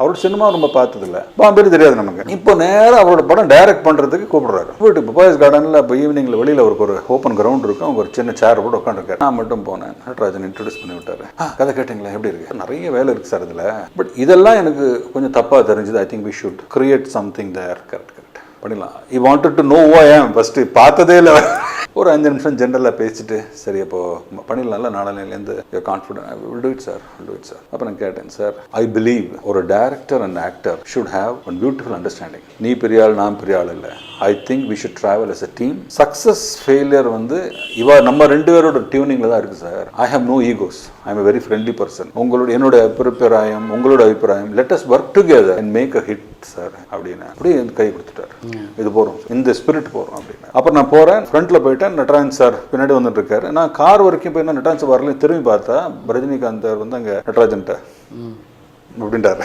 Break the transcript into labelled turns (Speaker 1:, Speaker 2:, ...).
Speaker 1: அவரோட சினிமா ரொம்ப பார்த்ததில்ல, பாம்பேரி தெரியாது நமக்கு. இப்போ நேரம் அவரோட படம் டைரக்ட் பண்ணுறதுக்கு கூப்பிடுறாரு. போயிட்டு பப்பாயஸ் கார்டனில் இப்போ ஈவினிங்கில் வெளியில் அவருக்கு ஒரு ஓப்பன் கிரவுண்ட் இருக்கும், அவங்க ஒரு சின்ன சேர் போட்டு உட்காந்துருக்காரு. நான் மட்டும் போனேன், நடராஜன் இன்ட்ரடியூஸ் பண்ணி விட்டாரு. கதை கேட்டிங்களா, எப்படி இருக்கு, நிறைய வேலை இருக்குது சார் இதில். பட் இதெல்லாம் எனக்கு கொஞ்சம் தப்பாக தெரிஞ்சுது. I think we should create something there. Correct பண்ணிடலாம். You wanted to know who I am first, பார்த்ததே இல்லை. ஒரு 5 நிமிஷம் ஜென்ரலாக பேசிட்டு சரி அப்போ பண்ணிடலாம்ல, நாளையிலேருந்து confident I will do it sir, அப்போ நான் கேட்டேன், சார் ஐ பிலீவ் ஒரு director and actor should have one beautiful understanding. நீ பெரிய ஆள் நான் பெரிய ஆள் இல்லை. I think we should travel as a team. Success failure வந்து நம்ம 2 பேரோட டியூனிங்கில் தான் இருக்குது sir. I have no egos. I am a very friendly person. என்னோட அபிப்பிராயம், உங்களோட அபிப்பிராயம், let us work together and make a hit sir அப்படின்னு அப்படியே கை கொடுத்துட்டாரு. இது போகிறோம், இந்த ஸ்பிரிட் போகிறோம் அப்படின்னு. அப்புறம் நான் போகிறேன், ஃப்ரண்ட்டில் போயிட்டேன், நட்ராஜன் சார் பின்னாடி வந்துட்டு இருக்காரு. நான் கார் வரைக்கும் போய் நட்ராஜன் சார் வரல, திரும்பி பார்த்தா ரஜினிகாந்த் வந்து அங்கே நட்ராஜன்ட்ட அப்படின்ட்டாரு.